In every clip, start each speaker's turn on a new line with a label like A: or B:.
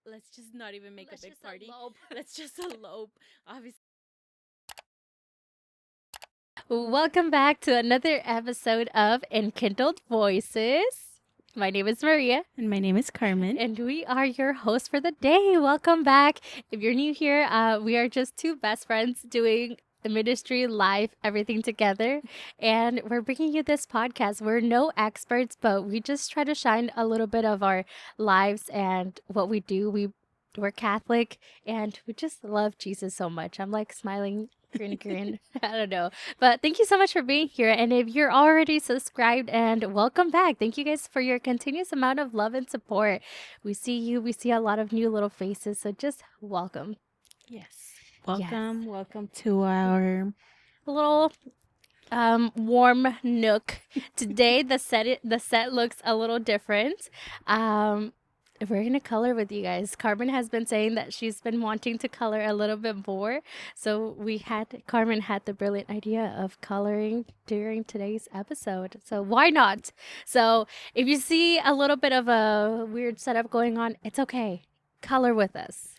A: let's just not even make
B: Let's
A: a big
B: just
A: party.
B: elope.
A: Let's just elope. Obviously.
B: Welcome back to another episode of Enkindled Voices. My name is Maria,
A: And my name is Carmen.
B: and we are your hosts for the day. Welcome back. If you're new here, we are just two best friends doing the ministry, life, everything together. And we're bringing you this podcast. We're no experts, but we just try to shine a little bit of our lives and what we do. We're Catholic and we just love Jesus so much. I'm like smiling, grin. I don't know. But thank you so much for being here. And if you're already subscribed, and welcome back. Thank you guys for your continuous amount of love and support. We see you. We see a lot of new little faces. So just welcome.
A: Yes.
B: Yes.
A: Welcome to our
B: A little warm nook. Today the set looks a little different. We're gonna color with you guys. Carmen has been saying that she's been wanting to color a little bit more, so Carmen had the brilliant idea of coloring during today's episode. So why not? So if you see a little bit of a weird setup going on, it's okay. Color with us.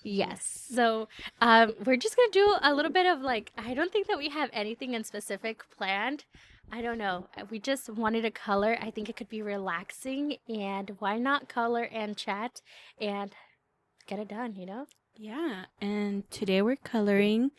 B: Yes. So we're just gonna do a little bit of like, I don't think that we have anything in specific planned. I don't know. We just wanted to color. I think it could be relaxing, and why not color and chat and get it done, you know?
A: Yeah, and today we're coloring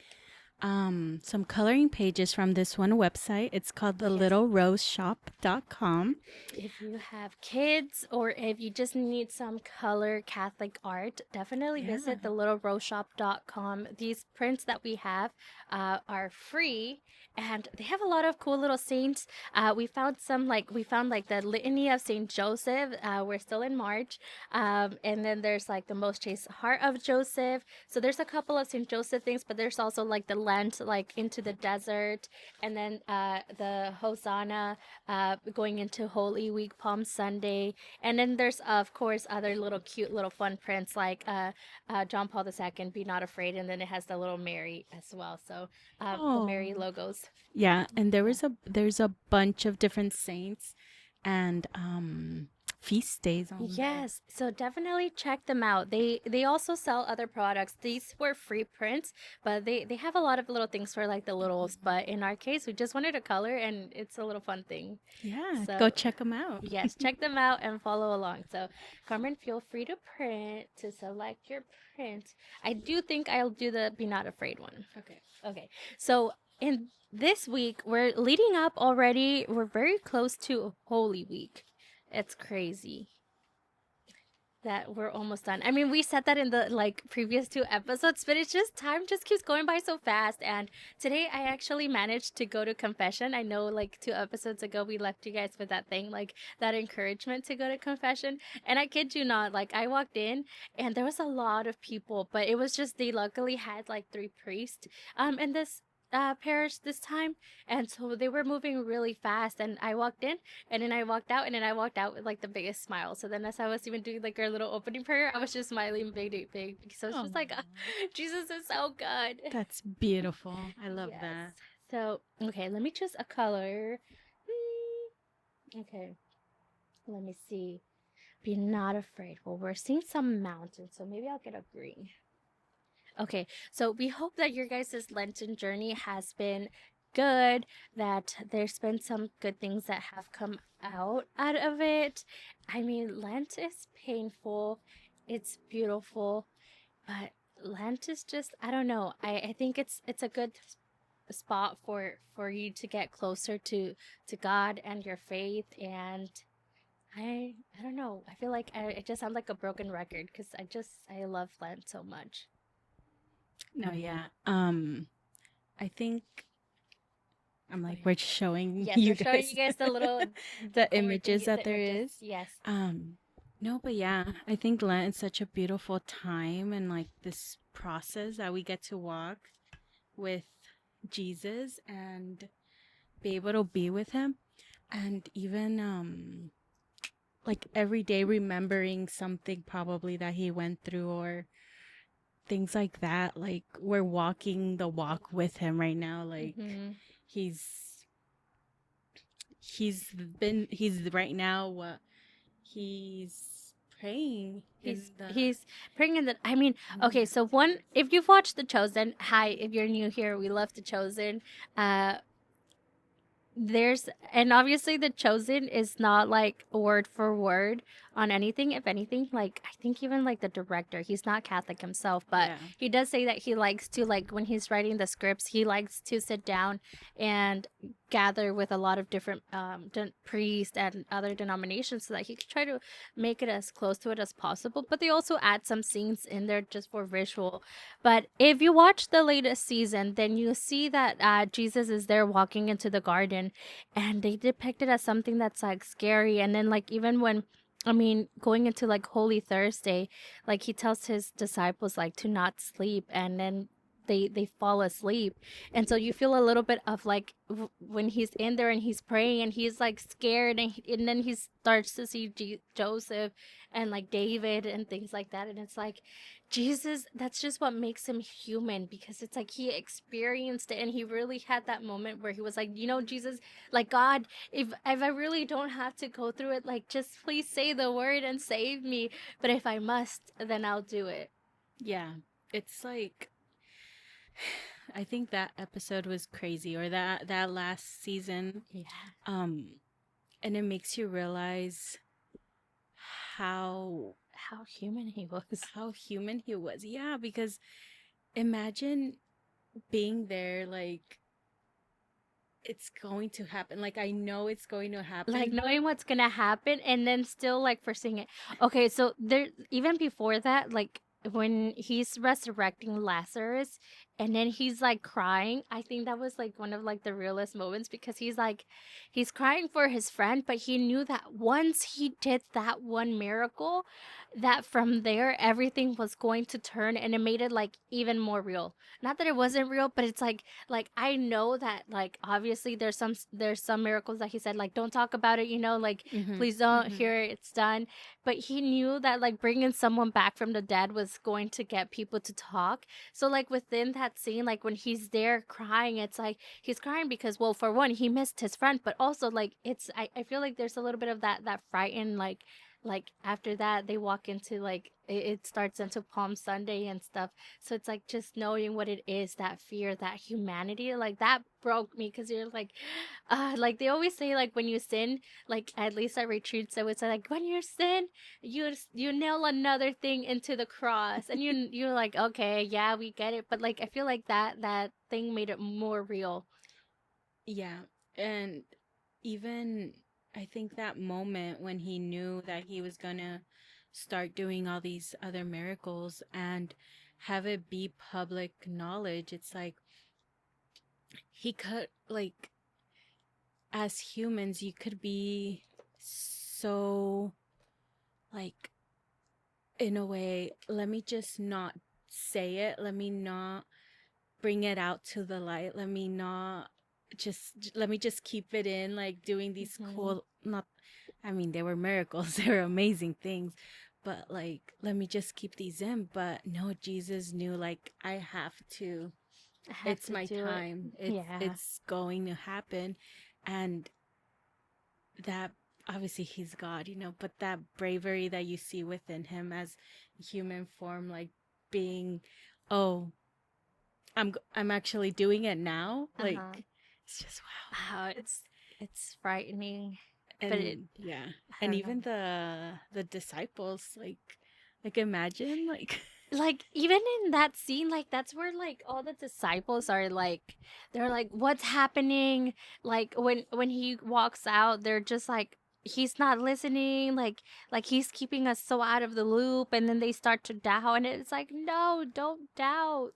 A: some coloring pages from this one website. It's called the
B: Yes.
A: littleroseshop.com.
B: If you have kids or if you just need some color Catholic art, definitely
A: Yeah.
B: visit the littleroseshop.com. These prints that we have are free, and they have a lot of cool little saints. We found like the litany of Saint Joseph. We're still in March. And then there's like the most chaste heart of Joseph. So there's a couple of Saint Joseph things, but there's also like the Lent, like into the desert, and then the Hosanna going into Holy Week, Palm Sunday, and then there's of course other little cute little fun prints like John Paul II, Be Not Afraid, and then it has the little Mary as well. So the Mary
A: Oh.
B: logos.
A: Yeah, and there's a bunch of different saints and feast days on there.
B: Yes, so definitely check them out. They also sell other products. These were free prints, but they have a lot of little things for like the littles. But in our case, we just wanted to color, and it's a little fun thing.
A: Yeah, go
B: So
A: check them out.
B: yes, check them out and follow along. So, Carmen, feel free to print to select your print. I do think I'll do the Be Not Afraid one.
A: Okay.
B: Okay. So, in this week, we're leading up already. We're very close to Holy Week. It's crazy that we're almost done. I mean, we said that in the like previous two episodes, but it's just time just keeps going by so fast. And today I actually managed to go to confession. I know like two episodes ago we left you guys with that thing, like that encouragement to go to confession. And I kid you not, like I walked in and there was a lot of people, but it was just they luckily had like three priests in this parish this time, and so they were moving really fast, and I walked in and then I walked out, and then I walked out with like the biggest smile. So then, as I was even doing like our little opening prayer, I was just smiling big. So it's just like,
A: Aw.
B: Jesus is so good.
A: That's beautiful. I love
B: Yes.
A: that.
B: So, okay, let me choose a color. Okay, let me see. Be not afraid. Well, we're seeing some mountains, so maybe I'll get a green. Okay, so we hope that your guys' Lenten journey has been good, that there's been some good things that have come out of it. I mean, Lent is painful, it's beautiful, but Lent is just, I don't know. I think it's a good spot for you to get closer to God and your faith. And I don't know. I feel like I just sound like a broken record because I love Lent so much.
A: No, yeah. I think I'm like
B: Okay.
A: we're just showing
B: Yes,
A: you
B: we're showing
A: guys
B: you guys the little
A: the
B: decor
A: images
B: thingy,
A: that
B: the
A: there
B: images.
A: is.
B: Yes.
A: No, but yeah, I think Lent is such a beautiful time and like this process that we get to walk with Jesus and be able to be with him, and even like every day remembering something probably that he went through or things like that. Like we're walking the walk with him right now. Like
B: Hmm.
A: he's he's right now what he's praying in
B: He's
A: the.
B: he's bringing the. I mean, okay. So one, if you've watched The Chosen, hi. If you're new here, we love The Chosen. Uh, there's and obviously The Chosen is not like word for word on anything. If anything, like I think even like the director, he's not Catholic himself, but
A: Yeah.
B: he does say that he likes to, like, when he's writing the scripts, he likes to sit down and gather with a lot of different priests and other denominations so that he could try to make it as close to it as possible. But they also add some scenes in there just for visual. But if you watch the latest season, then you see that Jesus is there walking into the garden, and they depict it as something that's like scary. And then, like, even when, I mean, going into like Holy Thursday, like he tells his disciples like to not sleep, and then they fall asleep. And so you feel a little bit of like when he's in there and he's praying and he's like scared, and then he starts to see Joseph and like David and things like that. And it's like Jesus, that's just what makes him human, because it's like he experienced it and he really had that moment where he was like, Jesus, like, God, if I really don't have to go through it, like, just please say the word and save me. But if I must, then I'll do it.
A: Yeah. It's like, I think that episode was crazy, or that last season.
B: Yeah.
A: Um, and it makes you realize how
B: How human he was.
A: how human he was. Yeah, because imagine being there, like it's going to happen. Like I know it's going to
B: Like
A: happen.
B: knowing what's gonna happen and then still like foreseeing it. Okay, so there, even before that, like when he's resurrecting Lazarus and then he's like crying, I think that was like one of like the realest moments, because he's like he's crying for his friend, but he knew that once he did that one miracle, that from there everything was going to turn, and it made it like even more real. Not that it wasn't real, but it's like I know that, like, obviously there's some miracles that he said, like, don't talk about it, like,
A: Mm-hmm.
B: please don't
A: Mm-hmm.
B: hear it's done. But he knew that like bringing someone back from the dead was going to get people to talk. So like within that scene, like when he's there crying, it's like he's crying because, well, for one, he missed his friend, but also like I feel like there's a little bit of that frightened, like after that they walk into like it starts into Palm Sunday and stuff. So it's like just knowing what it is, that fear, that humanity, like that broke me, because you're like they always say, like when you sin, like at least at retreats, so it's like when you sin, you nail another thing into the cross, and you're like, okay, yeah, we get it. But like I feel like that thing made it more real.
A: Yeah. And even I think that moment when he knew that he was gonna start doing all these other miracles and have it be public knowledge, it's like he could, like, as humans, you could be so, like, in a way, let me just not say it. Let me not bring it out to the light. Let me just keep it in, like doing these
B: Hmm.
A: cool, not, I mean, they were miracles, they were amazing things, but like, let me just keep these in. But no, Jesus knew, like, I have to,
B: I have
A: it's
B: to
A: my
B: do it.
A: time.
B: Yeah.
A: It's going to happen. And that, obviously he's God, but that bravery that you see within him as human form, like being, oh, I'm actually doing it now. Like
B: Uh-huh.
A: it's just wow.
B: Wow, it's frightening, but it,
A: And yeah,
B: I
A: and
B: don't know.
A: even the disciples, like imagine, like
B: Like even in that scene, like that's where like all the disciples are like, they're like, what's happening? Like when he walks out, they're just like, he's not listening, like he's keeping us so out of the loop. And then they start to doubt, and it's like, no, don't doubt.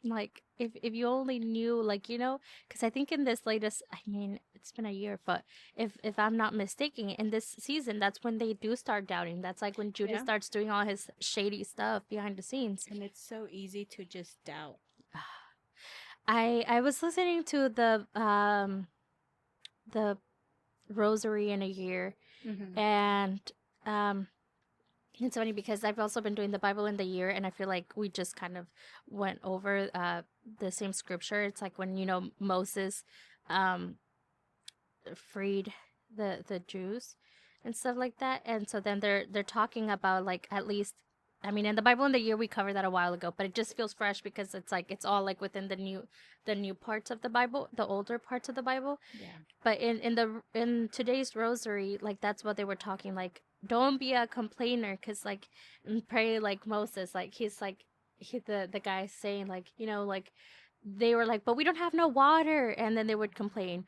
B: Like if you only knew, like, because I think in this latest, I mean, it's been a year, but if I'm not mistaken, in this season, that's when they do start doubting. That's like when Judas
A: yeah.
B: starts doing all his shady stuff behind the scenes.
A: And it's so easy to just doubt.
B: I was listening to the Rosary in a Year,
A: Mm-hmm.
B: and um it's funny because I've also been doing the Bible in the Year, and I feel like we just kind of went over the same scripture. It's like when Moses um freed the Jews, and stuff like that. And so then they're talking about like at least, I mean, in the Bible in the Year we covered that a while ago, but it just feels fresh because it's like it's all like within the new parts of the Bible, the older parts of the Bible.
A: Yeah.
B: But in today's rosary, like that's what they were talking, like don't be a complainer, because like and pray like Moses, like he's like the guy saying like, you know, like they were like, but we don't have no water, and then they would complain,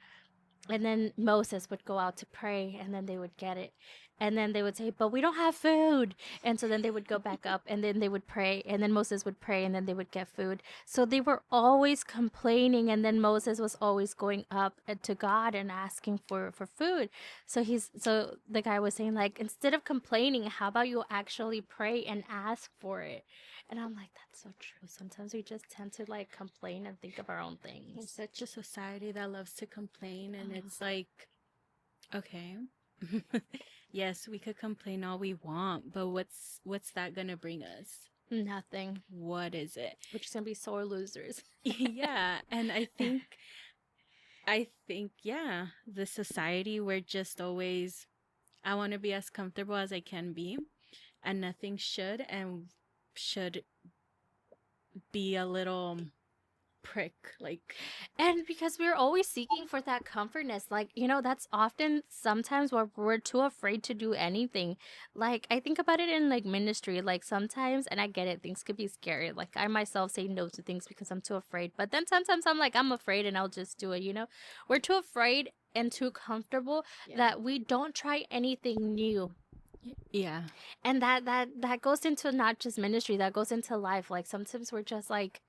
B: and then Moses would go out to pray, and then they would get it. And then they would say, but we don't have food. And so then they would go back up, and then they would pray, and then Moses would pray, and then they would get food. So they were always complaining, and then Moses was always going up to God and asking for food. So the guy was saying, like, instead of complaining, how about you actually pray and ask for it? And I'm like, that's so true. Sometimes we just tend to like complain and think of our own
A: We're
B: things.
A: such a society that loves to complain, and
B: Oh.
A: it's like, okay, yes, we could complain all we want, but what's that gonna bring us?
B: Nothing.
A: What is it?
B: We're just gonna be sore losers.
A: Yeah, and I think, yeah, the society, we're just always, I want to be as comfortable as I can be, and nothing should be a little prick, like,
B: And because we're always seeking for that comfortness, like, you know, that's often sometimes where we're too afraid to do anything. Like, I think about it in like ministry, like sometimes, and I get it, things could be scary. Like, I myself say no to things because I'm too afraid. But then sometimes I'm like, I'm afraid and I'll just do it, you know? We're too afraid and too comfortable
A: yeah,
B: that we don't try anything new.
A: yeah,
B: And that goes into not just ministry, that goes into life. Like, sometimes we're just like,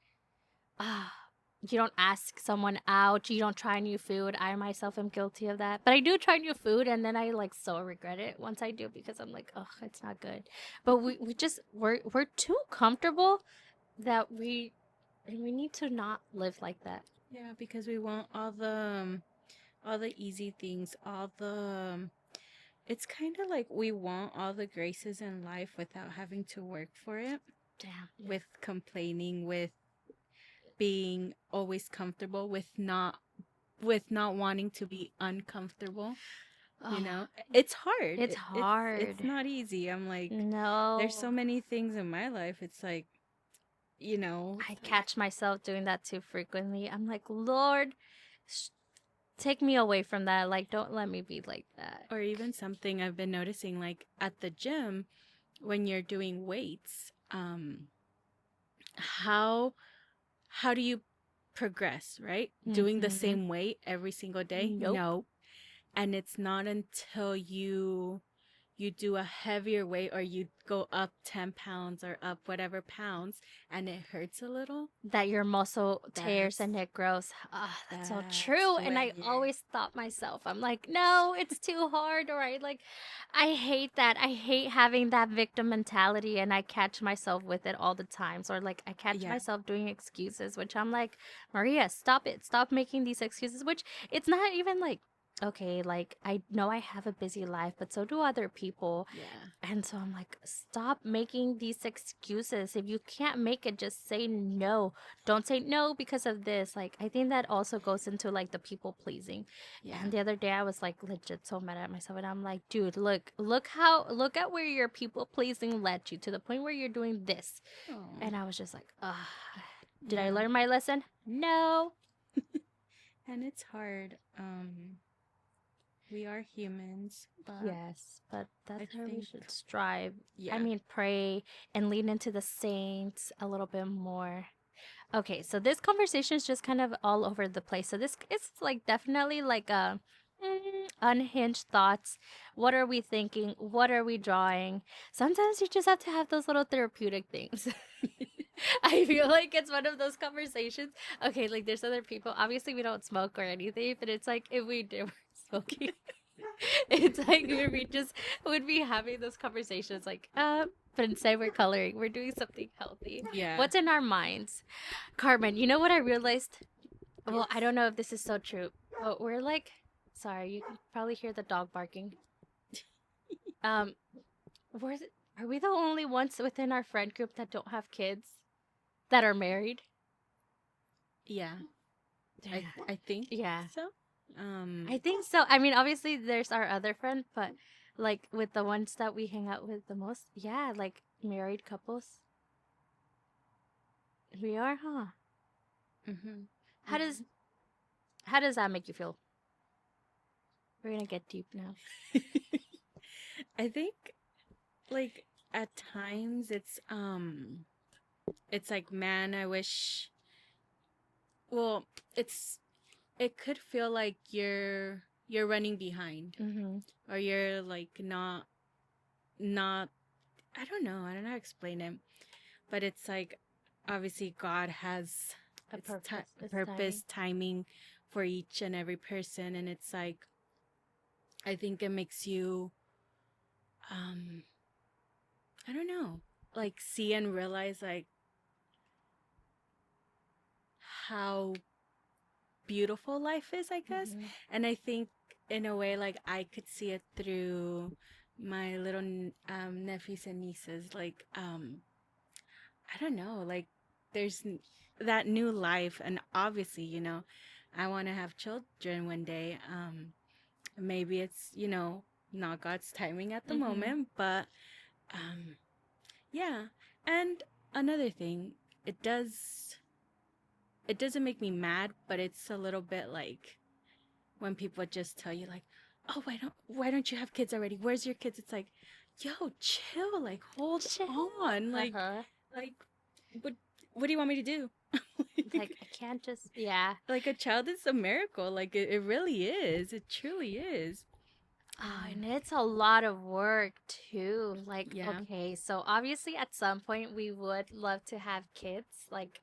B: ah, you don't ask someone out, you don't try new food. I myself am guilty of that, but I do try new food, and then I like so regret it once I do, because I'm like, oh, it's not good. But we just we're too comfortable that we need to not live like that.
A: yeah, because we want all the easy things, all the it's kind of like we want all the graces in life without having to work for it,
B: Damn.
A: with complaining, with being always comfortable, with not wanting to be uncomfortable. You
B: Oh,
A: know, it's hard.
B: it's
A: It's
B: hard.
A: not easy. I'm like, there's so
B: No.
A: many things in my life. It's like, you know,
B: I catch myself doing that too frequently. I'm like, Lord, sh- take me away from that. Like, don't let me be like that.
A: or even something I've been noticing, like at the gym when you're doing weights, how how do you progress, right? Doing the
B: Mm-hmm.
A: same weight every single day?
B: Nope.
A: No. And it's not until you do a heavier weight, or you go up 10 pounds or up whatever pounds, and it hurts a little.
B: That your muscle tears
A: That's
B: and it grows. Ah, that's so
A: that's
B: true. And
A: when
B: I
A: you're,
B: always stop myself. I'm like, no, it's too hard. Or I hate that. I hate having that victim mentality, and I catch myself with it all the times. Or like I catch
A: yeah,
B: myself doing excuses, which I'm like, Maria, stop it. Stop making these excuses, which it's not even like, okay, like I know I have a busy life, but so do other people.
A: yeah,
B: And so I'm like, stop making these excuses. If you can't make it, just say no. Don't say no because of this. Like, I think that also goes into like the people pleasing.
A: yeah.
B: And the other day I was like legit so mad at myself, and I'm like, dude, look at where your people pleasing led you to the point where you're doing this.
A: Oh,
B: And I was just like, ugh. Did I
A: yeah.
B: learn my lesson? No.
A: And it's hard. We are humans, but
B: Yes, but
A: I
B: that's where we
A: think,
B: should strive. I
A: yeah,
B: mean, pray and lean into the saints a little bit more. Okay, so this conversation is just kind of all over the place. So this is like definitely like a unhinged thoughts. What are we thinking? What are we drawing? Sometimes you just have to have those little therapeutic things. I feel like it's one of those conversations. Okay, like there's other people. Obviously, we don't smoke or anything, but it's like if we did, we're smoking. It's like we just would be having those conversations, like, but instead we're coloring. We're doing something healthy.
A: yeah.
B: What's in our minds? Carmen, you know what I realized? Well, I
A: Yes.
B: don't know if this is so true, but we're like, sorry, you can probably hear the dog barking. Um, we're, are we the only ones within our friend group that don't have kids that are married?
A: Yeah, I think
B: Yeah.
A: so.
B: I think so. I mean, obviously there's our other friend, but Like with the ones that we hang out with the most. Yeah, like married couples. We are, huh?
A: Mm-hmm.
B: How does how does that make you feel? We're gonna get deep now.
A: Yeah. I think like at times it's like, man, I wish, well, it's it could feel like you're running behind,
B: Mm-hmm.
A: or you're like not I don't know how to explain it, but it's like obviously God has
B: A
A: its
B: purpose. It's timing.
A: purpose, timing for each and every person, and it's like I think it makes you um I don't know, like see and realize like how beautiful life is, I guess.
B: Mm-hmm.
A: And I think in a way like I could see it through my little nephews and nieces, like I don't know, like there's that new life, and obviously, I want to have children one day. Maybe it's, not God's timing at the
B: Mm-hmm.
A: moment, but um yeah. And another thing, it does it doesn't make me mad, but it's a little bit like when people just tell you like, "Oh, why don't you have kids already? Where's your kids?" It's like, "Yo, chill, like hold
B: Chill.
A: on.
B: Uh-huh.
A: Like what what do you want me to do?"
B: Like I can't just yeah.
A: Like a child is a miracle. Like it really is. It truly is.
B: Oh,
A: Um
B: and it's a lot of work too. Like,
A: yeah.
B: okay, so obviously at some point we would love to have kids. Like,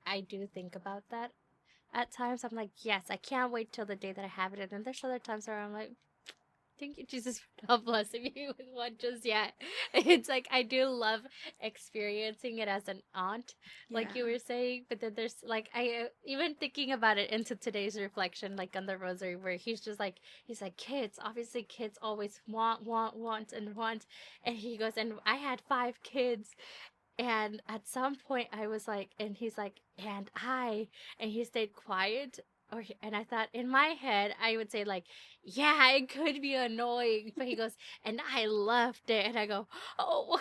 B: I do think about that. At times I'm like, yes, I can't wait till the day that I have it. And then there's other times where I'm like, thank you, Jesus, for not blessing me with one just yet. It's like I do love experiencing it as an aunt, like you
A: Yeah.
B: were saying. But then there's like I even thinking about it into today's reflection, like on the rosary, where he's like kids. Obviously, kids always want and want, and he goes, and I had 5 kids, and at some point, I was like, and he's like, and he stayed quiet. And I thought in my head, I would say, like, yeah, it could be annoying. But he goes, and I loved it. And I go, oh,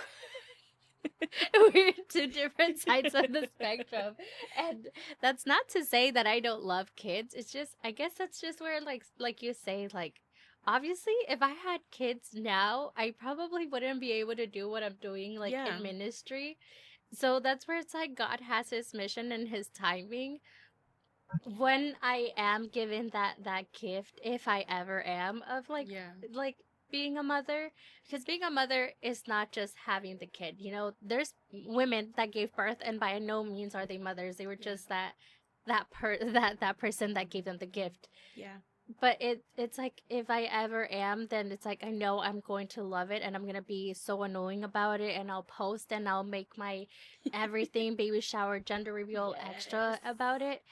B: we're two different sides of the spectrum. And that's not to say that I don't love kids. It's just, I guess that's just where, like you say, like, obviously, if I had kids now, I probably wouldn't be able to do what I'm doing, like,
A: Yeah.
B: in ministry. So that's where it's like God has his mission and his timing. When I am given that gift, if I ever am, of
A: Yeah.
B: like being a mother, because being a mother is not just having the kid. You know, there's women that gave birth and by no means are they mothers. They were
A: Yeah.
B: just that person that gave them the gift.
A: Yeah.
B: But it's like if I ever am, then it's like I know I'm going to love it and I'm gonna be so annoying about it, and I'll post and I'll make my everything baby shower gender reveal
A: Yes.
B: extra about it.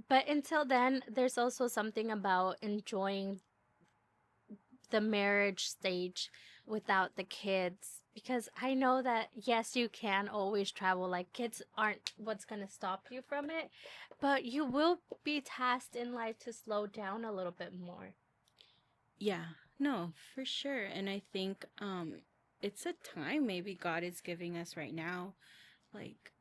B: But until then, there's also something about enjoying the marriage stage without the kids, because I know that yes, you can always travel, like kids aren't what's going to stop you from it, but you will be tasked in life to slow down a little bit more.
A: Yeah. No, for sure. And I think it's a time maybe God is giving us right now, like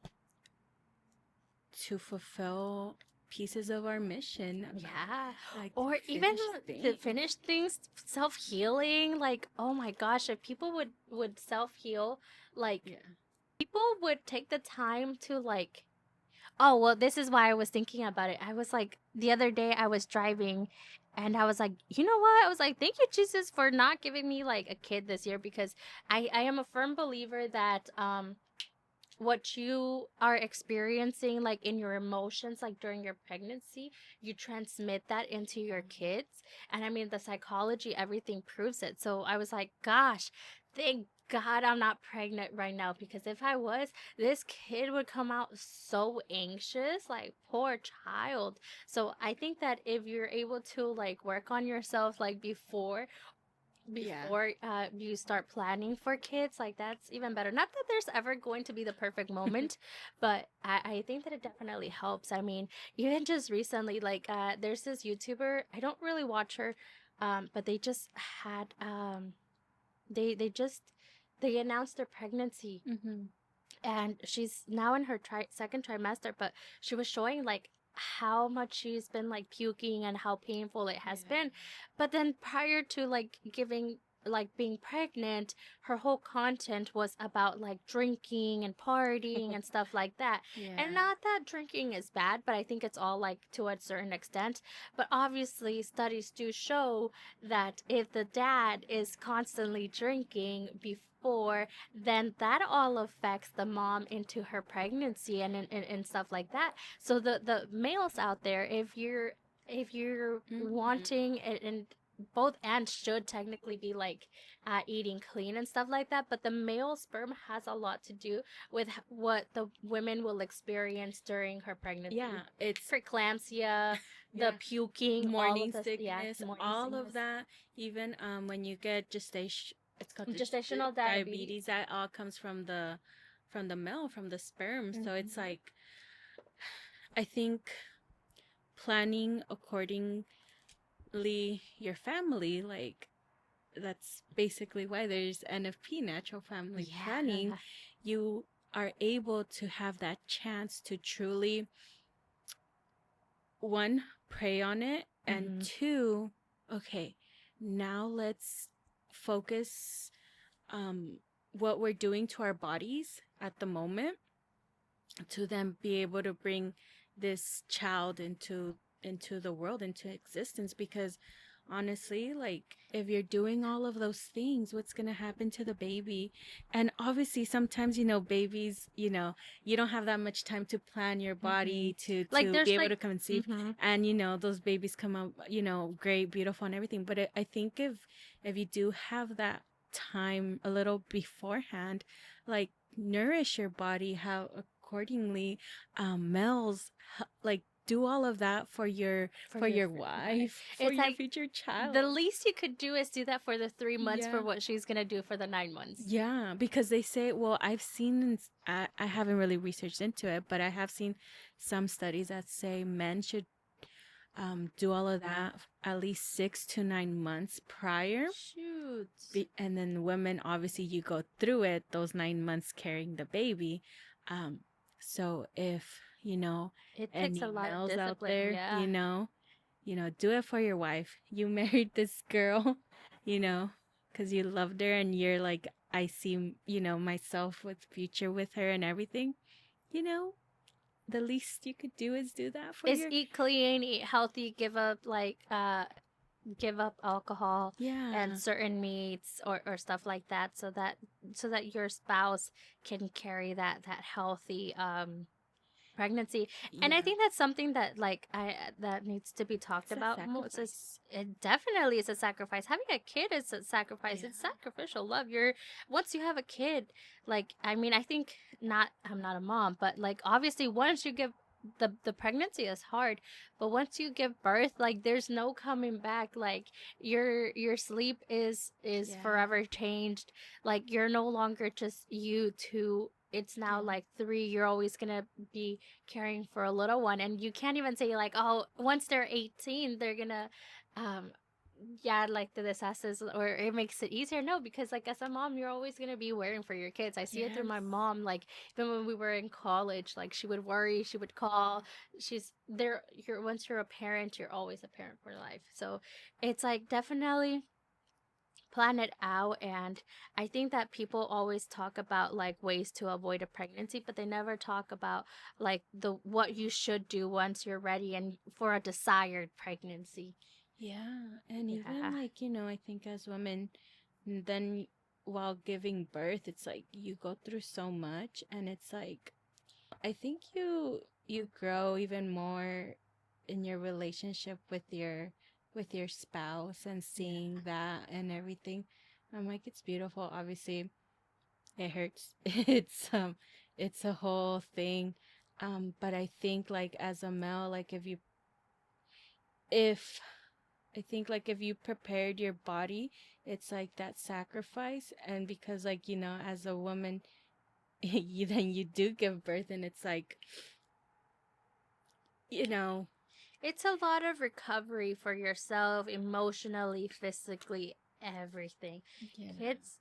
A: to fulfill pieces of our mission,
B: Yeah.
A: like
B: Or even
A: finish
B: to
A: things.
B: finish things, self-healing, like oh my gosh, if people would self-heal, like
A: Yeah.
B: people would take the time to like, oh, well, this is why I was thinking about it. I was like, the other day I was driving and I was like, you know what? I was like, thank you, Jesus, for not giving me like a kid this year, because I am a firm believer that what you are experiencing like in your emotions like during your pregnancy, you transmit that into your kids. And I mean the psychology, everything proves it. So I was like, gosh, thank God I'm not pregnant right now, because if I was, this kid would come out so anxious, like poor child. So I think that if you're able to like work on yourself like
A: Yeah.
B: you start planning for kids, like that's even better. Not that there's ever going to be the perfect moment, but I think that it definitely helps. I mean, even just recently, like there's this YouTuber, I don't really watch her, but they just had they announced their pregnancy,
A: Mm-hmm.
B: and she's now in her second trimester, but she was showing like how much she's been like puking and how painful it has
A: Yeah.
B: been. But then prior to like giving, like being pregnant, her whole content was about like drinking and partying and stuff like that.
A: Yeah.
B: And not that drinking is bad, but I think it's all like to a certain extent. But obviously studies do show that if the dad is constantly drinking before, then that all affects the mom into her pregnancy and stuff like that. So the males out there, if you're
A: Mm-hmm.
B: wanting, and both ends should technically be like eating clean and stuff like that, but the male sperm has a lot to do with what the women will experience during her
A: Yeah,
B: pregnancy.
A: it's
B: Preeclampsia, the
A: yeah,
B: puking, all of
A: morning
B: this, yeah,
A: sickness,
B: morning
A: all of
B: sickness,
A: that. Even when you get gestation, it's called the
B: gestational diabetes.
A: diabetes. That all comes from the male, from the sperm. So it's
B: Mm-hmm.
A: like I think planning accordingly your family, like that's basically why there's NFP, natural family planning.
B: Yeah.
A: You are able to have that chance to truly, one, pray on it, and
B: Mm-hmm.
A: two, okay, now let's focus what we're doing to our bodies at the moment to then be able to bring this child into the world, into existence. Because honestly, like if you're doing all of those things, what's going to happen to the baby? And obviously sometimes, babies, you don't have that much time to plan your
B: Mm-hmm.
A: body to
B: Like
A: be
B: there's
A: able
B: like,
A: to conceive.
B: mm-hmm.
A: And those babies come out, great, beautiful and everything. But I think if you do have that time a little beforehand, like nourish your body how accordingly. Males like do all of that for your
B: For your wife.
A: wife, for
B: It's
A: your
B: like
A: future
B: the
A: child.
B: least you could do is do that for the 3 months for
A: Yeah.
B: what she's gonna do for the 9 months.
A: Yeah, because they say, well, I've seen, I haven't really researched into it, but I have seen some studies that say men should do all of that at least 6 to 9 months prior.
B: Shoot.
A: And then women, obviously, you go through it those 9 months carrying the baby. Um, so if,
B: It takes a
A: any
B: lot of
A: males out
B: discipline,
A: there,
B: yeah.
A: do it for your wife. You married this girl, you know, because you loved her and you're like, I see, myself with future with her and everything. You know, the least you could do is do that for
B: Is
A: your,
B: eat clean, eat healthy, give up alcohol and
A: yeah,
B: certain meats or stuff like that, so that your spouse can carry that healthy pregnancy. And I
A: yeah.
B: think that's something that like I that needs to be talked
A: It's a
B: about more.
A: sacrifice.
B: It definitely is a sacrifice. Having a kid is a sacrifice.
A: Yeah.
B: It's sacrificial love. You're Once you have a kid, like, I mean, I think, not I'm not a mom, but like obviously once you give, the pregnancy is hard, but once you give birth, like there's no coming back. Like your sleep is
A: Yeah.
B: forever changed. Like you're no longer just you two. It's now
A: Yeah.
B: like three. You're always gonna be caring for a little one, and you can't even say like, oh, once they're 18 they're gonna um yeah, like the disasters, or it makes it easier. No, because like as a mom you're always gonna be worrying for your kids. I see it through
A: Yes.
B: my mom. Like even when we were in college, like she would worry, she would call. She's there. You're Once you're a parent, you're always a parent for life. So it's like definitely plan it out. And I think that people always talk about like ways to avoid a pregnancy, but they never talk about like the what you should do once you're ready and for a desired pregnancy.
A: Yeah. And even
B: Yeah.
A: like, I think as women, then while giving birth, it's like you go through so much and it's like I think you grow even more in your relationship with your spouse and
B: Yeah.
A: seeing that and everything. I'm like it's beautiful. Obviously, it hurts. It's a whole thing. But I think like as a male, like if I think like if you prepared your body, it's like that sacrifice. And because like, as a woman, you do give birth and it's like, you know,
B: It's a lot of recovery for yourself emotionally, physically, everything.
A: Yeah.
B: Kids,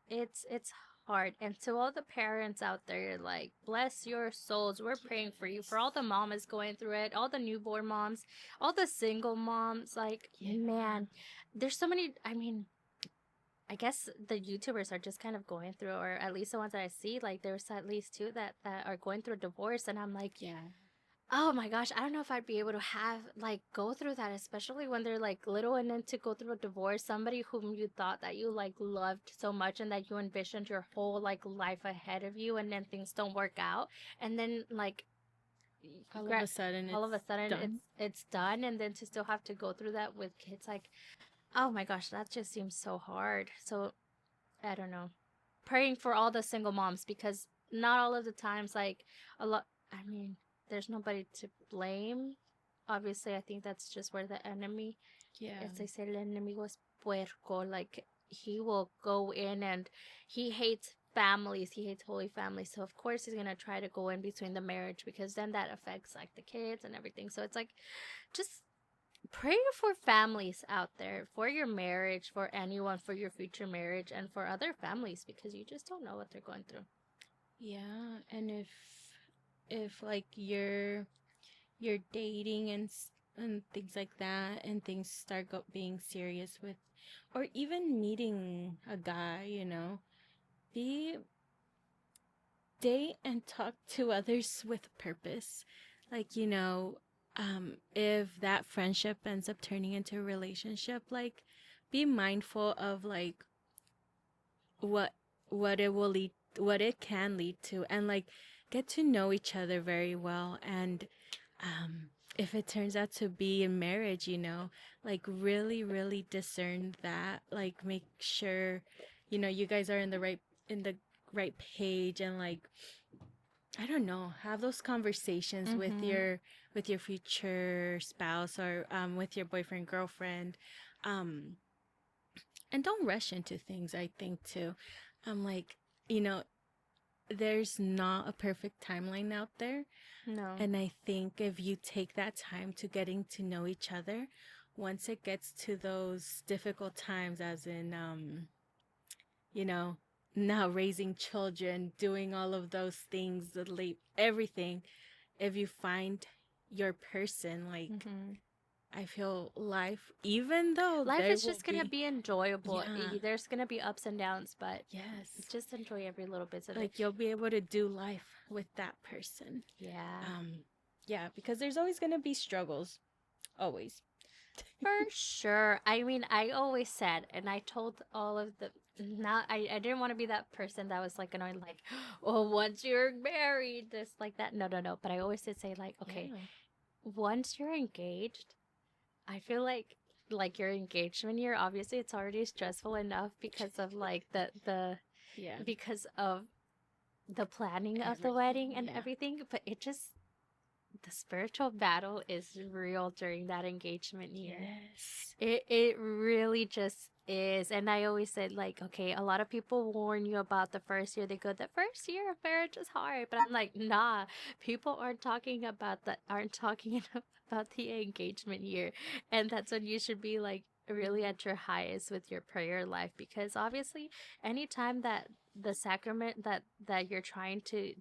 B: it's hard. And to all the parents out there, like, bless your souls. We're praying for you. For all the mamas going through it, all the newborn moms, all the single moms. Like,
A: Yeah.
B: man, there's so many. I mean, I guess the YouTubers are just kind of going through, or at least the ones that I see, like there's at least two that are going through a divorce, and I'm like,
A: Yeah.
B: oh my gosh, I don't know if I'd be able to have like go through that, especially when they're like little, and then to go through a divorce, somebody whom you thought that you like loved so much and that you envisioned your whole like life ahead of you, and then things don't work out, and then like
A: All of a sudden,
B: all of a
A: it's
B: sudden
A: done.
B: it's done, and then to still have to go through that with kids, like, oh my gosh, that just seems so hard. So I don't know. Praying for all the single moms, because not all of the times, like, a lot, I mean, there's nobody to blame. Obviously, I think that's just where the enemy,
A: Yeah.
B: as they say, el enemigo es puerco. Like, he will go in and he hates families, he hates holy families. So, of course, he's going to try to go in between the marriage, because then that affects, like, the kids and everything. So, it's like, just pray for families out there, for your marriage, for anyone, for your future marriage, and for other families, because you just don't know what they're going through.
A: Yeah, and if like you're dating and things like that, and things start being serious with, or even meeting a guy, be date and talk to others with purpose. Like, if that friendship ends up turning into a relationship, like, be mindful of like what what it will lead what it can lead to, and like get to know each other very well. And if it turns out to be in marriage, like really discern that, like make sure you guys are in the right page, and like, I don't know, have those conversations
B: Mm-hmm.
A: with your future spouse, or with your boyfriend, girlfriend. um and don't rush into things, I think, too. Like, you know there's not a perfect timeline out there.
B: No.
A: And I think if you take that time to getting to know each other, once it gets to those difficult times, as in, you know, now raising children, doing all of those things, the late everything, if you find your person, like,
B: Mm-hmm.
A: I feel life, even though
B: Life
A: there
B: is
A: will
B: just gonna
A: be,
B: be enjoyable.
A: yeah,
B: There's gonna be ups and downs, but
A: yes,
B: just enjoy every little bit of it.
A: like you'll be able to do life with that person.
B: Yeah.
A: Um, yeah, because there's always gonna be struggles, always.
B: For sure. I mean, I always said, and I told all of the, not, I didn't want to be that person that was like annoyed, like, oh, once you're married, this, like that. No, no, no. But I always did say, like, okay,
A: Yeah.
B: once you're engaged, I feel like your engagement year, obviously it's already stressful enough because of like
A: Yeah.
B: because of the planning of the
A: Everything.
B: wedding and
A: Yeah.
B: everything, but it just, the spiritual battle is real during that engagement year.
A: Yes.
B: It really just is. And I always said, like, okay, a lot of people warn you about the first year. They go, the first year of marriage is hard. But I'm like, nah, people aren't talking enough about the engagement year. And that's when you should be like really at your highest with your prayer life, because obviously anytime that the sacrament that you're trying to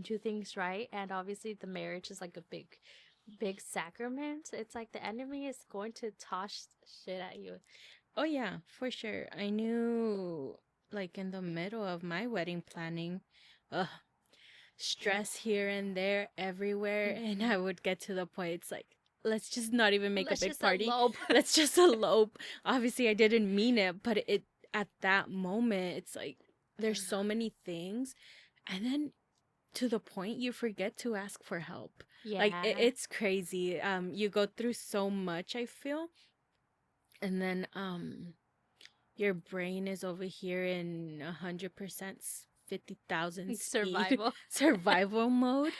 B: do things right, and obviously the marriage is like a big sacrament, it's like the enemy is going to toss shit at you.
A: Oh, yeah, for sure. I knew, like, in the middle of my wedding planning, ugh, stress here and there, everywhere. And
B: Mhm.
A: I would get to the point, it's like, let's just not even make a
B: Let's
A: big
B: just
A: party.
B: elope.
A: Let's just elope. Obviously, I didn't mean it, but at that moment, it's like, there's so many things. And then to the point you forget to ask for help. Like,
B: Yeah.
A: it's crazy. You go through so much, I feel. And then your brain is over here in 100% 50,000 speed
B: Survival.
A: survival mode.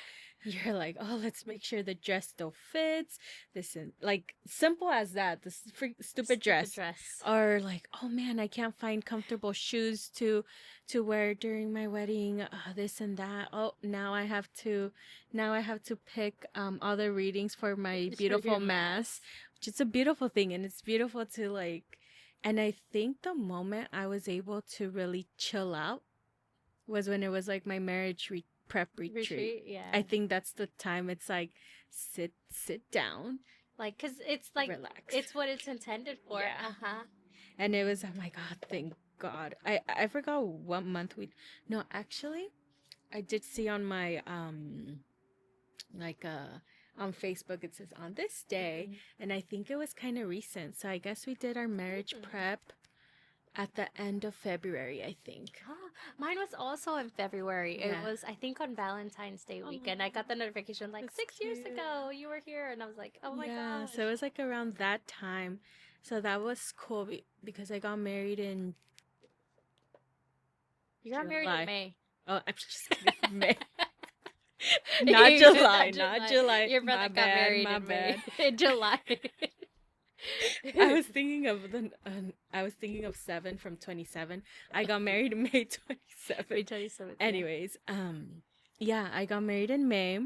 A: You're like, oh, let's make sure the dress still fits. This is like simple as that. This stupid
B: Stupid
A: dress,
B: dress.
A: or like, oh man, I can't find comfortable shoes to wear during my wedding. This and that. Oh, now I have to pick other readings for my
B: For your
A: beautiful mass,
B: mass.
A: which is a beautiful thing, and it's beautiful to like And I think the moment I was able to really chill out was when it was like my marriage prep retreat.
B: Retreat, yeah.
A: I think that's the time it's like sit down,
B: Like, cause it's like
A: relax.
B: it's what it's intended for.
A: Yeah.
B: Uh huh.
A: And it was, oh my God, thank God. I forgot what month we, no, actually, I did see on my, like, on Facebook, it says on this day. And I think it was kind of recent. So I guess we did our marriage prep at the end of February, I think.
B: Oh, mine was also in February. It
A: Yeah.
B: was, I think, on Valentine's Day
A: Oh,
B: weekend. I got the notification like
A: that's
B: 6 years
A: cute.
B: ago you were here, and I was like, oh my
A: Yeah,
B: gosh.
A: so it was like around that time. So that was cool because I got married in
B: You got married in
A: July.
B: May.
A: Oh, I'm just kidding. May. Not July,
B: Not
A: not July.
B: Your brother
A: My
B: got
A: bad,
B: married
A: my
B: in May.
A: bad.
B: In July.
A: I was thinking of I was thinking of 7 from 27. I got married in May 27.
B: May 27th.
A: Anyways, yeah, I got married in May.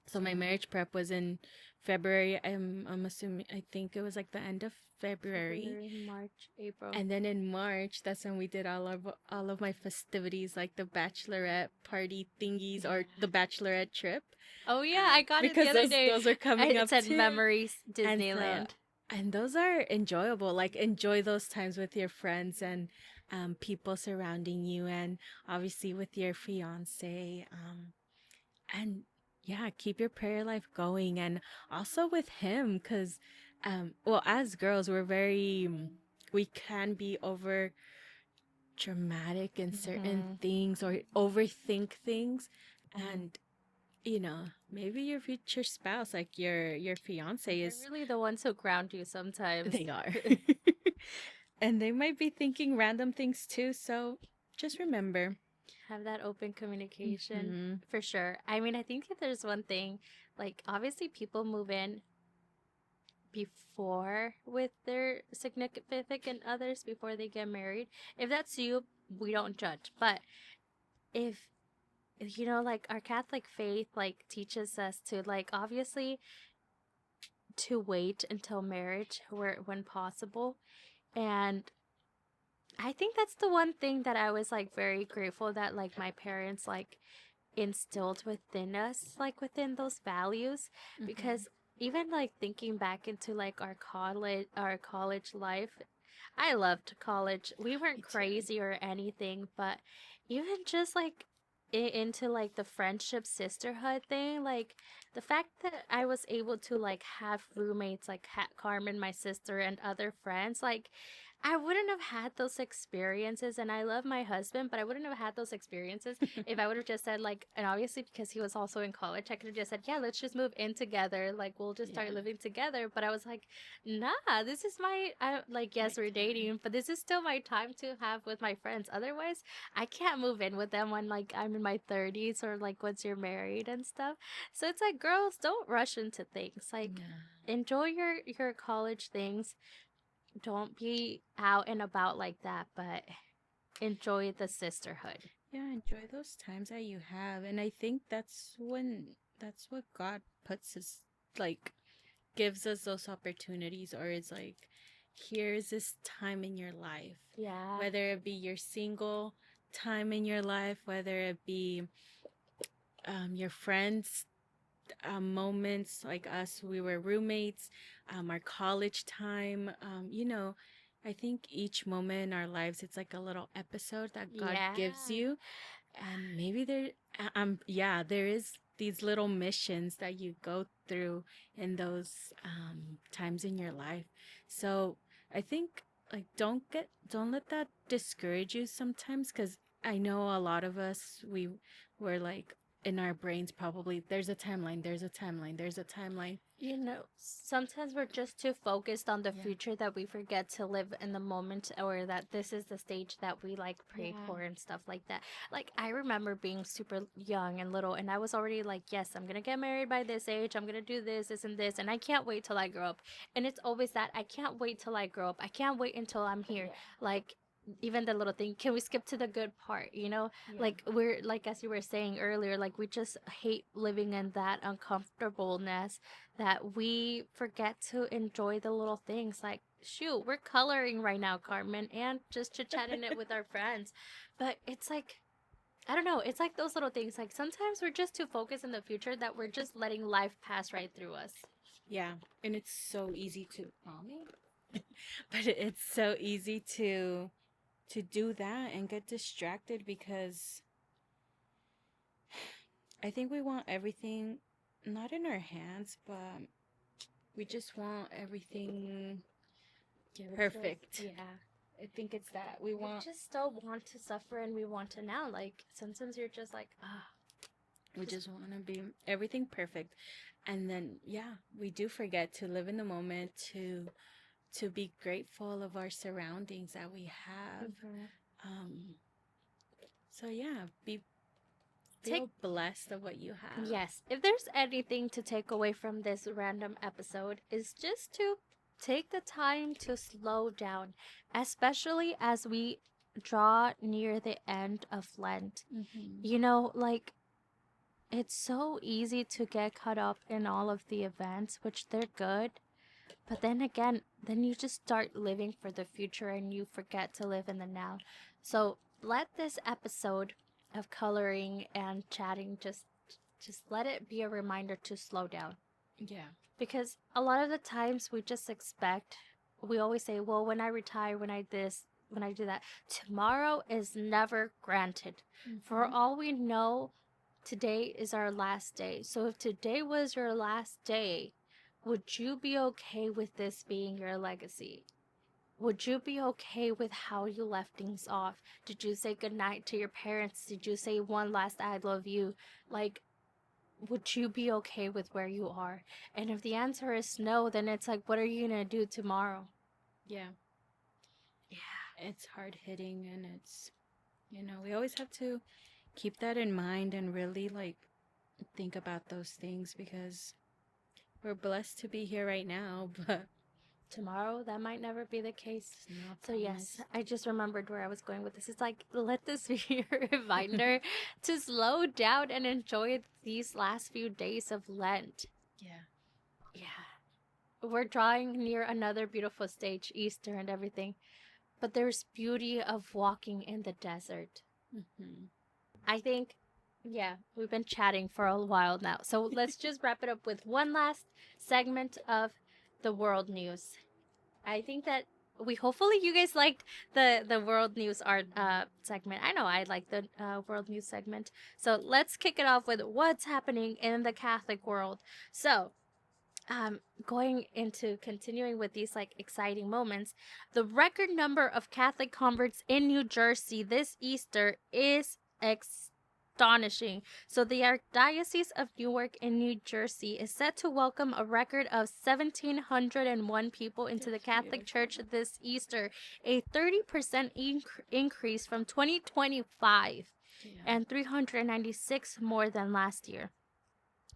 A: So my marriage prep was in February. I'm assuming, I think it was like the end of February.
B: March, April.
A: And then in March, that's when we did all of my festivities, like the bachelorette party thingies or the bachelorette trip.
B: Oh yeah, I got it the
A: Because
B: other day.
A: those are coming up
B: It said
A: too.
B: Memories
A: And
B: Disneyland.
A: and those are enjoyable. Like enjoy those times with your friends and people surrounding you, and obviously with your fiance. And yeah, keep your prayer life going, and also with him, because well, as girls, we can be over dramatic in certain things or overthink things, and maybe your future spouse, like your fiance,
B: They're
A: is
B: really the ones who ground you sometimes.
A: they are. And they might be thinking random things too, so just remember.
B: Have that open communication
A: Mhm.
B: for sure. I mean, I think if there's one thing, like obviously people move in before with their significant others before they get married. If that's you, we don't judge. But if like our Catholic faith like teaches us to like obviously to wait until marriage where when possible. And I think that's the one thing that I was like very grateful that like my parents like instilled within us, like within those values, because even like thinking back into like our college life, I loved college. We weren't crazy or anything, but even just like into like the friendship sisterhood thing, like the fact that I was able to like have roommates like Carmen, my sister, and other friends, like I wouldn't have had those experiences. And I love my husband, but I wouldn't have had those experiences if I would have just said like, and obviously because he was also in college, I could have just said, yeah, let's just move in together, like we'll just start living together. But I was like, nah, this is like, yes, we're dating, but this is still my time to have with my friends. Otherwise I can't move in with them when like I'm in my 30s or like once you're married and stuff. So it's like, girls, don't rush into things. Like enjoy your college things. Don't be out and about like that, but enjoy the sisterhood.
A: Yeah, enjoy those times that you have. And I think that's what God puts us, like, gives us those opportunities, or is like, here's this time in your life.
B: Yeah.
A: Whether it be your single time in your life, whether it be your friends' moments, like us, we were roommates, our college time, I think each moment in our lives, it's like a little episode that God gives you. And maybe yeah, there is these little missions that you go through in those times in your life. So I think, like, don't let that discourage you sometimes, because I know a lot of us, we were like, in our brains, probably, there's a timeline, there's a timeline, there's a timeline.
B: Sometimes we're just too focused on the future that we forget to live in the moment, or that this is the stage that we like pray for and stuff like that. Like I remember being super young and little, and I was already like, yes, I'm gonna get married by this age, I'm gonna do this, and I can't wait till I grow up. And it's always that, I can't wait till I grow up, I can't wait until I'm here. Like even the little thing, can we skip to the good part, like we're like, as you were saying earlier, like we just hate living in that uncomfortableness, that we forget to enjoy the little things. Like shoot, we're coloring right now, Carmen, and just chit chatting it with our friends. But it's like, I don't know. It's like those little things. Like sometimes we're just too focused in the future that we're just letting life pass right through us.
A: Yeah, and it's so easy to mommy, but it's so easy to do that and get distracted because I think we want everything not in our hands, but we just want everything
B: Give it to us.
A: perfect.
B: Yeah.
A: I think it's that we
B: We
A: want
B: just don't want to suffer and we want to now. Like sometimes you're just like, ah,
A: we just want to be everything perfect. And then yeah, we do forget to live in the moment, to be grateful of our surroundings that we have. Um so yeah,
B: take
A: feel blessed of what you have.
B: yes. If there's anything to take away from this random episode, is just to take the time to slow down, especially as we draw near the end of Lent.
A: Mm-hmm.
B: You know, like it's so easy to get caught up in all of the events, which they're good. But then again, then you just start living for the future and you forget to live in the now. So let this episode of coloring and chatting just let it be a reminder to slow down.
A: Yeah.
B: Because a lot of the times we always say, well, when I retire, when I do that, tomorrow is never granted. For
A: Mm-hmm.
B: all we know, today is our last day. So if today was your last day, would you be okay with this being your legacy? Would you be okay with how you left things off? Did you say goodnight to your parents? Did you say one last I love you? Like, would you be okay with where you are? And if the answer is no, then it's like, what are you going to do tomorrow?
A: Yeah.
B: Yeah.
A: It's hard hitting and it's we always have to keep that in mind and really like think about those things because we're blessed to be here right now, but
B: Tomorrow, that might never be the case.
A: it's not
B: So, yes,
A: promised.
B: I just remembered where I was going with this. It's like, let this be a reminder to slow down and enjoy these last few days of Lent.
A: Yeah.
B: Yeah. We're drawing near another beautiful stage, Easter and everything. But there's beauty of walking in the desert.
A: Mm-hmm.
B: I think, yeah, we've been chatting for a while now. So let's just wrap it up with one last segment of the world news. I think that we hopefully you guys liked the world news art segment. I know I like the world news segment. So let's kick it off with what's happening in the Catholic world. So going into continuing with these like exciting moments, the record number of Catholic converts in New Jersey this Easter is astonishing. So the Archdiocese of Newark in New Jersey is set to welcome a record of 1,701 people into the
A: That's
B: Catholic Church
A: beautiful.
B: this Easter, a 30% increase from 2025
A: Yeah.
B: and 396 more than last year.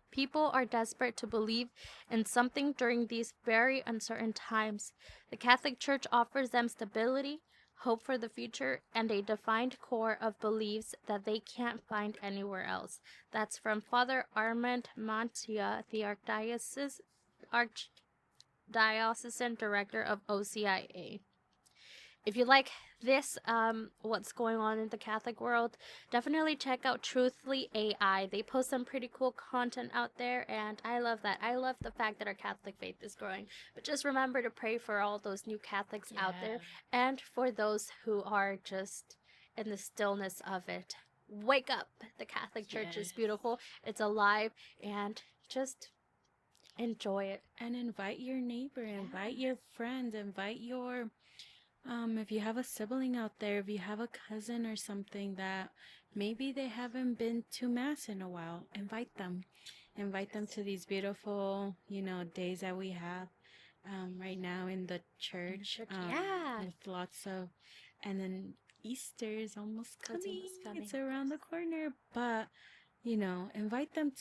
B: People are desperate to believe in something during these very uncertain times. The Catholic Church offers them stability, hope for the future, and a defined core of beliefs that they can't find anywhere else. That's from Father Armand Mantia, the Archdiocesan Director of OCIA. If you like this, what's going on in the Catholic world, definitely check out Truthfully AI. They post some pretty cool content out there, and I love that. I love the fact that our Catholic faith is growing. But just remember to pray for all those new Catholics out there and for those who are just in the stillness of it. Wake up! The Catholic Church is
A: Yes.
B: beautiful, it's alive, and just enjoy it.
A: And invite your neighbor, invite your friend, invite your if you have a sibling out there, if you have a cousin or something that maybe they haven't been to mass in a while, invite them. Invite them to these beautiful, days that we have right now in the church.
B: Yeah.
A: With lots of, and then Easter is almost
B: It's
A: coming.
B: almost coming.
A: It's around the corner, but invite them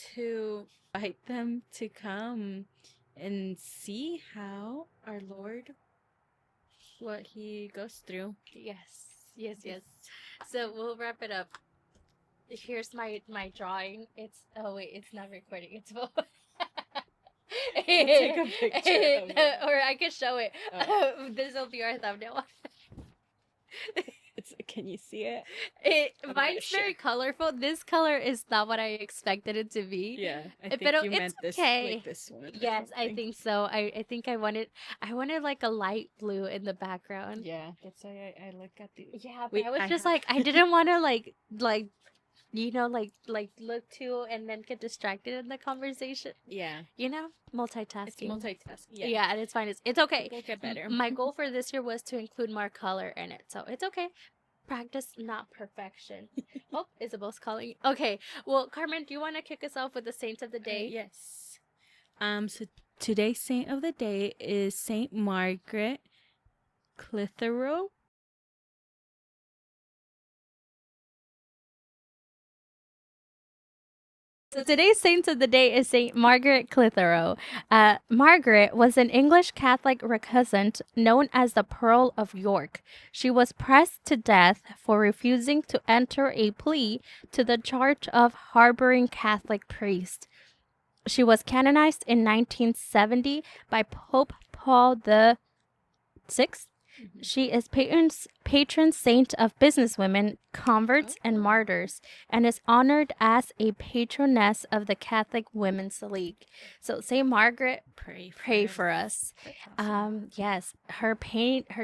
A: to come and see how our Lord what he goes through.
B: Yes. So we'll wrap it up. Here's my drawing. It's oh wait, it's not recording. It's
A: We'll take a picture of it.
B: Or I could show it.
A: Oh.
B: This will be our thumbnail.
A: Can you see it?
B: Mine's very colorful. This color is not what I expected it to be.
A: Yeah, I think
B: But
A: you
B: it's
A: meant this,
B: okay.
A: like this one.
B: Yes, I think so. I think I wanted like a light blue in the background.
A: Yeah, that's why I look at the.
B: Yeah, but
A: Wait,
B: I was
A: I
B: just
A: have-
B: like I didn't want to like look too and then get distracted in the conversation.
A: Yeah,
B: Multitasking.
A: it's multitasking.
B: Yeah, and it's fine. It's okay.
A: We'll get better.
B: My goal for this year was to include more color in it, so it's okay. Practice, not perfection. Oh, Isabel's calling. Okay, well, Carmen, do you want to kick us off with the saints of the day?
A: Yes. So today's saint of the day is Saint Margaret Clitheroe.
B: So today's saint of the day is Saint Margaret Clitheroe. Margaret was an English Catholic recusant known as the Pearl of York. She was pressed to death for refusing to enter a plea to the charge of harboring Catholic priests. She was canonized in 1970 by Pope Paul the Sixth. She is patron saint of businesswomen, converts, and martyrs, and is honored as a patroness of the Catholic Women's League. So, Saint Margaret, pray for us. Yes, her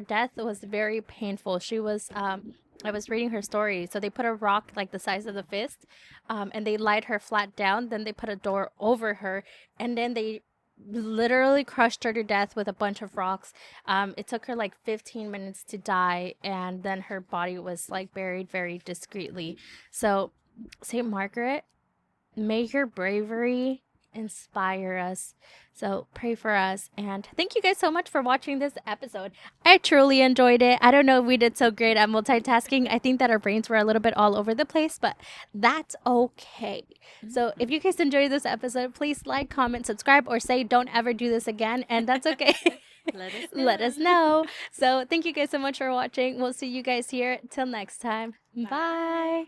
B: death was very painful. She was, I was reading her story. So they put a rock like the size of the fist, and they laid her flat down. Then they put a door over her, and then they literally crushed her to death with a bunch of rocks. It took her like 15 minutes to die, and then her body was like buried very discreetly. So, Saint Margaret, may your bravery inspire us. So pray for us, and thank you guys so much for watching this episode. I truly enjoyed it. I don't know if we did so great at multitasking. I think that our brains were a little bit all over the place, but that's okay. So if you guys enjoyed this episode, please like, comment, subscribe, or say don't ever do this again, and that's okay. Let us know. So thank you guys so much for watching. We'll see you guys here till next time. Bye.